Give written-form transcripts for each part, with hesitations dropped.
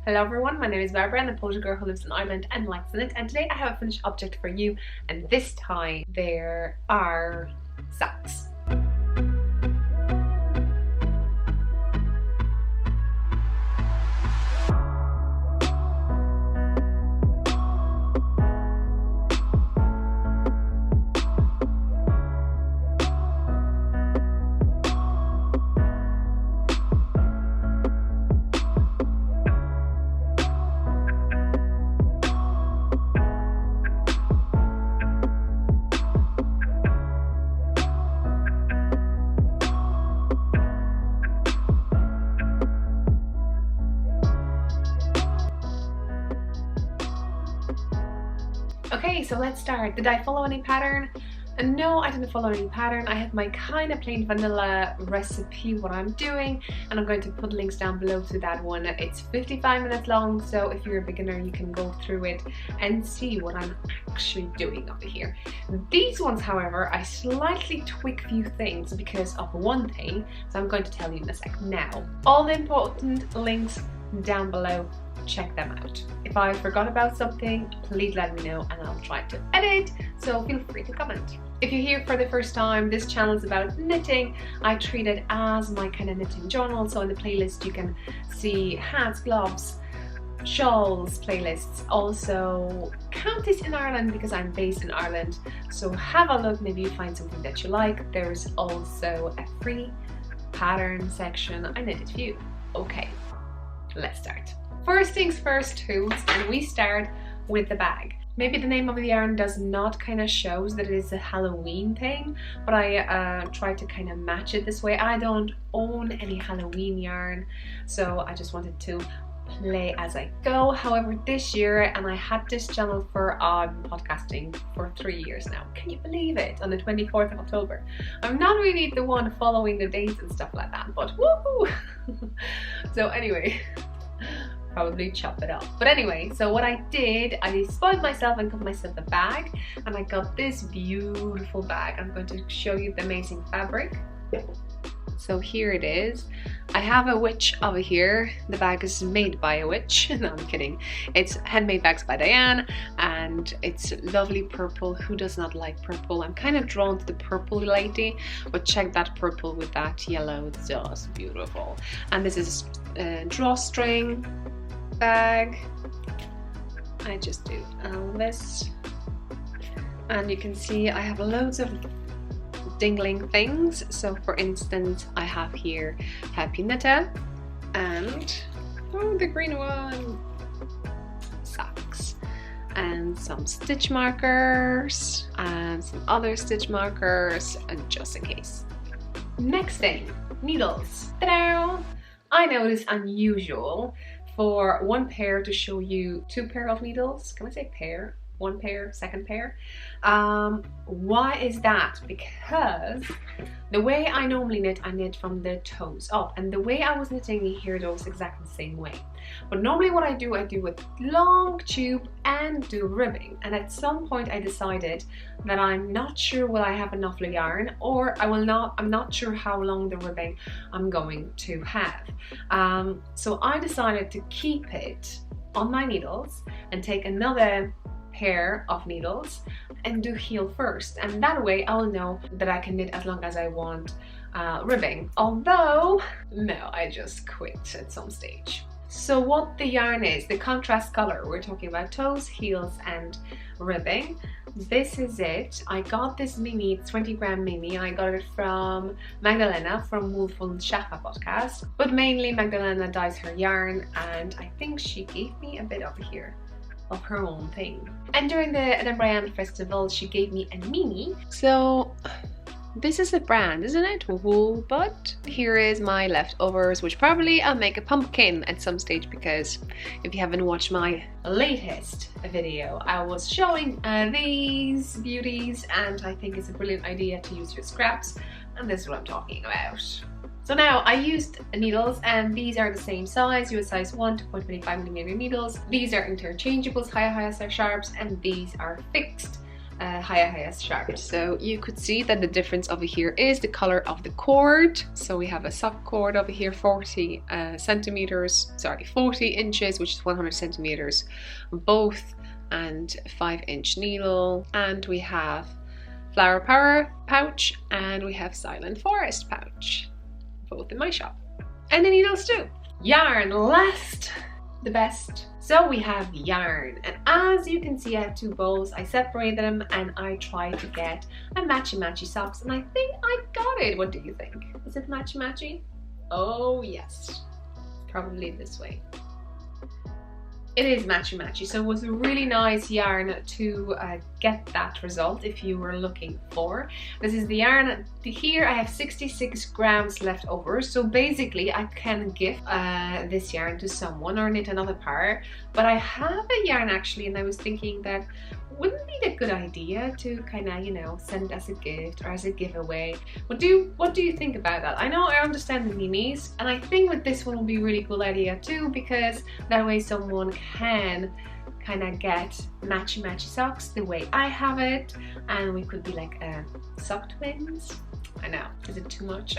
Hello everyone, my name is Barbara. I'm a Polish girl who lives in Ireland and likes it. And today I have a finished object for you, and this time there are socks. Okay, so let's start. Did I follow any pattern? No, I didn't follow any pattern. I have my kind of plain vanilla recipe, what I'm doing, and I'm going to put links down below to that one. It's 55 minutes long, so if you're a beginner, you can go through it and see what I'm actually doing over here. These ones, however, I slightly tweak a few things because of one thing, so I'm going to tell you in a sec. Now, all the important links down below. Check them out. If I forgot about something, please let me know and I'll try to edit, so feel free to comment. If you're here for the first time, this channel is about knitting. I treat it as my kind of knitting journal, so in the playlist you can see hats, gloves, shawls playlists. Also count this in Ireland because I'm based in Ireland, so have a look, maybe you find something that you like. There's also a free pattern section I knitted for you. Okay, let's start. First things first, tools, and we start with the bag. Maybe the name of the yarn does not kind of shows that it is a Halloween thing, but I try to kind of match it this way. I don't own any Halloween yarn, so I just wanted to play as I go. However, this year, and I had this channel for podcasting for 3 years now. Can you believe it? On the 24th of October. I'm not really the one following the dates and stuff like that, but woohoo! So anyway. Probably chop it up. But anyway, so what I did, I spoiled myself and got myself a bag, and I got this beautiful bag. I'm going to show you the amazing fabric. So here it is. I have a witch over here. The bag is made by a witch. No, I'm kidding. It's Handmade Bags by Diane, and it's lovely purple. Who does not like purple? I'm kind of drawn to the purple lately, but check that purple with that yellow. It's just beautiful. And this is a drawstring bag. I just do this, and you can see I have loads of dingling things. So for instance, I have here Happy Knitter and the green one, socks, and some stitch markers and some other stitch markers, and just in case. Next thing, needles. Ta-da! I know it is unusual for one pair to show you two pair of needles. Can I say pair? One pair, second pair. Why is that? Because the way I normally knit, I knit from the toes up, and the way I was knitting here was exactly the same way. But normally what I do with long tube and do ribbing, and at some point I decided that I'm not sure will I have enough yarn, or I'm not sure how long the ribbing I'm going to have. So I decided to keep it on my needles and take another pair of needles and do heel first, and that way I will know that I can knit as long as I want ribbing. Although, no, I just quit at some stage. So what the yarn is, the contrast color, we're talking about toes, heels and ribbing. This is it. I got this mini, it's 20 gram mini. I got it from Magdalena from Wolf und Schafa podcast, but mainly Magdalena dyes her yarn, and I think she gave me a bit over here of her own thing. And during the Edinburgh Festival, she gave me a mini. So this is a brand, isn't it? Wool, but here is my leftovers, which probably I'll make a pumpkin at some stage, because if you haven't watched my latest video, I was showing these beauties, and I think it's a brilliant idea to use your scraps, and this is what I'm talking about. So now I used needles, and these are the same size, US size 1, 2.25mm needles. These are interchangeables, higher size sharps, and these are fixed Haya sharp. So you could see that the difference over here is the color of the cord. So we have a sock cord over here, 40 inches, which is 100 centimeters both, and 5-inch needle. And we have Flower Power pouch, and we have Silent Forest pouch, both in my shop. And the needles too. Yarn, last, the best. So we have yarn, and as you can see I have 2 bowls. I separated them and I tried to get a matchy socks, and I think I got it. What do you think? Is it matchy? Oh yes, probably this way. It is matchy, so it was a really nice yarn to get that result if you were looking for. This is the yarn. Here I have 66 grams left over, so basically I can gift this yarn to someone or knit another pair. But I have a yarn actually, and I was thinking that wouldn't it be a good idea to kind of, you know, send as a gift or as a giveaway? What do you think about that? I know I understand the minis, and I think with this one will be a really cool idea too, because that way someone can kind of get matchy socks the way I have it, and we could be like sock twins. I know, is it too much?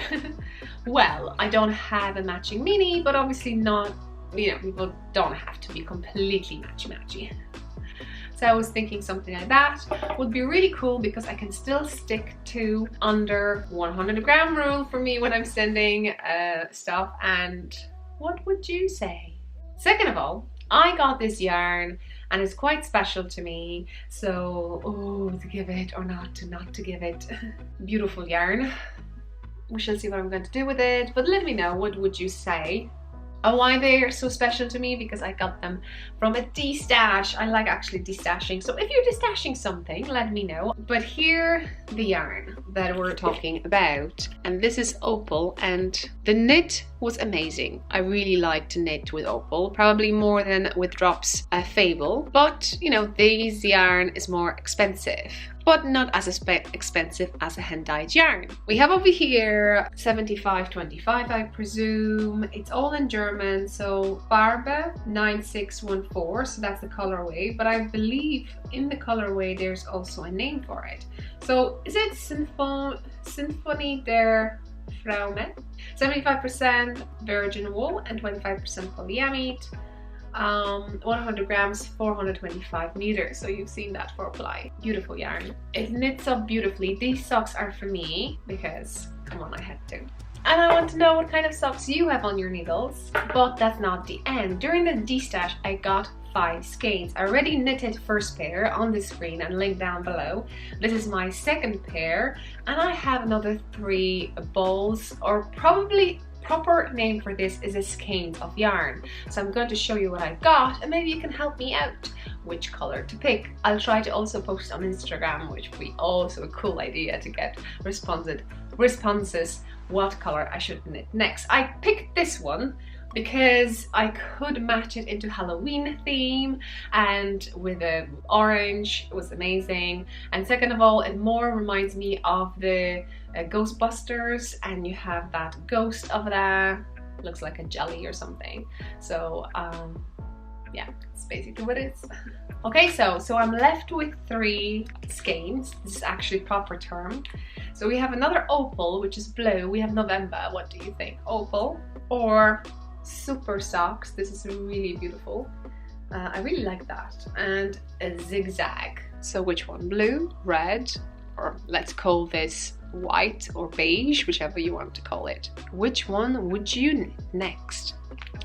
Well, I don't have a matching mini, but obviously not, you know, people don't have to be completely matchy. So I was thinking something like that would be really cool, because I can still stick to under 100 gram rule for me when I'm sending stuff. And what would you say? Second of all, I got this yarn and it's quite special to me. So, oh, to give it or not to give it. Beautiful yarn. We shall see what I'm going to do with it, but let me know, what would you say? Why they are so special to me? Because I got them from a de-stash. I like actually de-stashing, so if you're de-stashing something, let me know. But here, the yarn that we're talking about, and this is Opal, and the knit was amazing. I really like to knit with Opal, probably more than with Drops Fable, but you know, this yarn is more expensive, but not as expensive as a hand-dyed yarn. We have over here 75-25, I presume. It's all in German, so Farbe 9614, so that's the colorway, but I believe in the colorway there's also a name for it. So is it Sinfonie der Traume? 75% virgin wool and 25% polyamide. 100 grams, 425 meters. So you've seen that for ply. Beautiful yarn. It knits up beautifully. These socks are for me because, come on, I had to. And I want to know what kind of socks you have on your needles. But that's not the end. During the de-stash, I got 5 skeins. I already knitted first pair on the screen and linked down below. This is my second pair, and I have another 3 balls, or probably proper name for this is a skeins of yarn. So I'm going to show you what I got, and maybe you can help me out which color to pick. I'll try to also post on Instagram, which would be also a cool idea to get responses what color I should knit next. I picked this one because I could match it into Halloween theme, and with the orange, it was amazing. And second of all, it more reminds me of the Ghostbusters, and you have that ghost over there, looks like a jelly or something. So yeah, it's basically what it is. Okay, so I'm left with 3 skeins. This is actually proper term. So we have another Opal, which is blue. We have November. What do you think? Opal or Super Socks? This is really beautiful. I really like that. And a zigzag. So which one? Blue, red, or let's call this white or beige, whichever you want to call it. Which one would you knit next?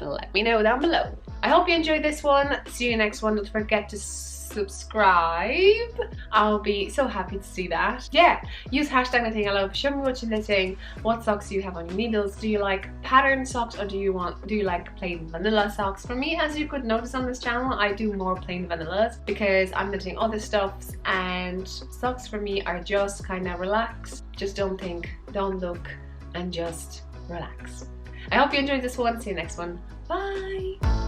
Let me know down below. I hope you enjoyed this one. See you next one. Don't forget to subscribe. I'll be so happy to see that. Yeah, use hashtag knitting I love. Show me what you're knitting. What socks do you have on your needles? Do you like pattern socks, or do you like plain vanilla socks? For me, as you could notice on this channel, I do more plain vanillas because I'm knitting other stuffs, and socks for me are just kind of relax. Just don't think, don't look, and just relax. I hope you enjoyed this one. See you next one. Bye!